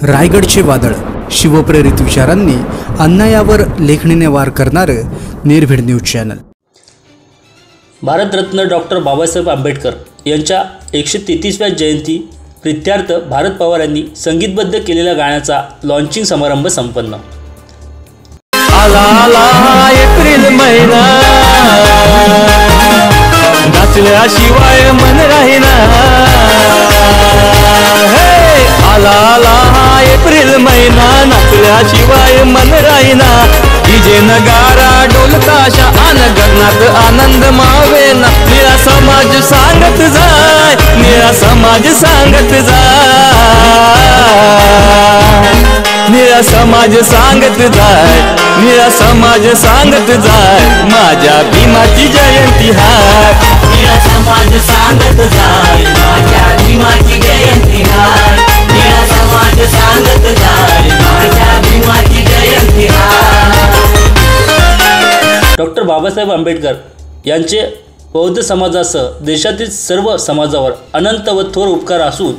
रायगडचे वादळ शिवप्रेरित विचारांनी अन्यायावर लेखणीने वार करणारं निर्भीड news channel. Bharat Ratna doctor Babasaheb Ambedkar यांच्या 133व्या जयंती प्रित्यर्थ भारत पवार यांनी संगीतबद्ध केलेल्या गाण्याचा लॉन्चिंग समारंभ संपन्न। आला एप्रिल महिना नाचल्याशिवाय मन राहीना। आला एप्रिल महिना नाचल्याशिवाय मन राहीना। डीजे नगारा ढोलताशा आन गगनात आनंद मावेना। निळा समाज सांगत जाय, निळा समाज सांगत जाय, निळा समाज सांगत जाय, निळा समाज सांगत जाय, माझ्या भीमाची जयंती हाय। निळा समाज सांगत जाय, माझ्या भीमाची जयंती हाय। निळा समाज सांगत जाय, माझ्या भीमाची जयंती हाय। डॉक्टर बाबासाहेब आंबेडकर यांचे बौद्ध समाजासह देशातील सर्व समाजावर अनंत व थोर उपकार असून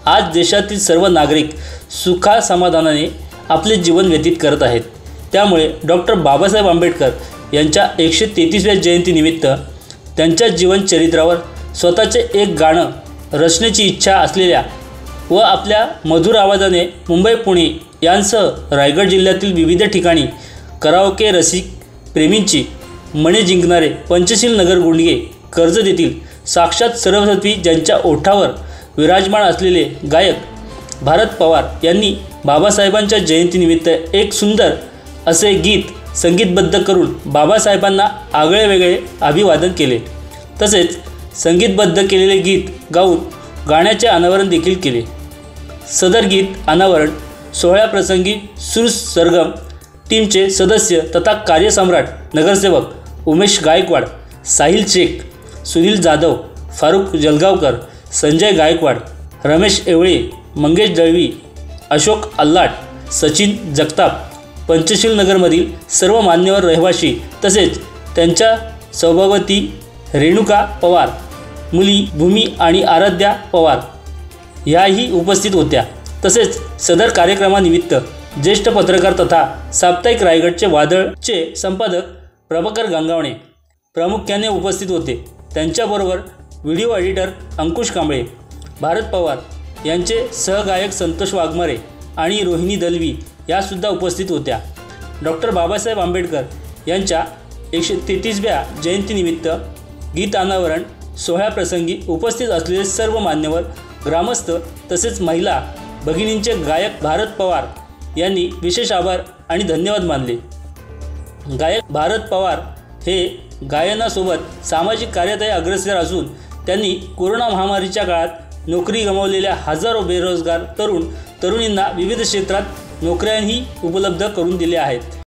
आज देशातील सर्व नागरिक सुखा समाधानाने आपले जीवन व्यतीत करत आहेत। त्यामुळे डॉक्टर बाबासाहेब आंबेडकर यांच्या 133व्या जयंतीनिमित्त त्यांच्या जीवनचरित्रावर स्वतःचे एक गाणं रचण्याची इच्छा असलेल्या व आपल्या मधुर आवाजाने मुंबई पुणे यांसह रायगड जिल्ह्यातील विविध ठिकाणी कराओके रसिक प्रेमींची मने जिंकणारे पंचशील नगर गुंडगे कर्जत येथील साक्षात सरस्वती ज्यांच्या ओठावर विराजमान असलेले गायक भारत पवार यांनी बाबासाहेबांच्या जयंतीनिमित्त एक सुंदर असे गीत संगीतबद्ध करून बाबासाहेबांना आगळे वेगळे अभिवादन केले। तसेच संगीतबद्ध केलेले गीत गाऊन गाण्याचे अनावरण देखील केले। सदर गीत अनावरण सोहळ्याप्रसंगी सुर सरगम टीमचे सदस्य तथा कार्यसम्राट नगरसेवक उमेश गायकवाड, साहिल शेख, सुनील जाधव, फारुख जलगावकर, संजय गायकवाड, रमेश एवळे, मंगेश दळवी, अशोक अल्लाट, सचिन जगताप, पंचशील नगरमधील सर्व मान्यवर रहिवासी तसेच त्यांच्या सौभाग्यवती रेणुका पवार, मुली भूमी आणि आराध्या पवार ह्याही उपस्थित होत्या। तसेच सदर कार्यक्रमानिमित्त ज्येष्ठ पत्रकार तथा साप्ताहिक रायगडचे वादळचे संपादक प्रभाकर गंगावणे प्रामुख्याने उपस्थित होते। त्यांच्याबरोबर व्हिडिओ एडिटर अंकुश कांबळे, भारत पवार यांचे सहगायक संतोष वाघमारे आणि रोहिणी दलवी यासुद्धा उपस्थित होत्या। डॉक्टर बाबासाहेब आंबेडकर यांच्या 133व्या जयंतीनिमित्त गीत अनावरण सोहळ्याप्रसंगी उपस्थित असलेले सर्व मान्यवर, ग्रामस्थ तसेच महिला भगिनींचे गायक भारत पवार यांनी विशेष आभार आणि धन्यवाद मानले। गायक भारत पवार हे गायनासोबत सामाजिक कार्यातही अग्रेसर असून त्यांनी कोरोना महामारीच्या काळात नोकरी गमावलेल्या हजारो बेरोजगार तरुणींना विविध क्षेत्रात नोकऱ्याही उपलब्ध करून दिल्या आहेत।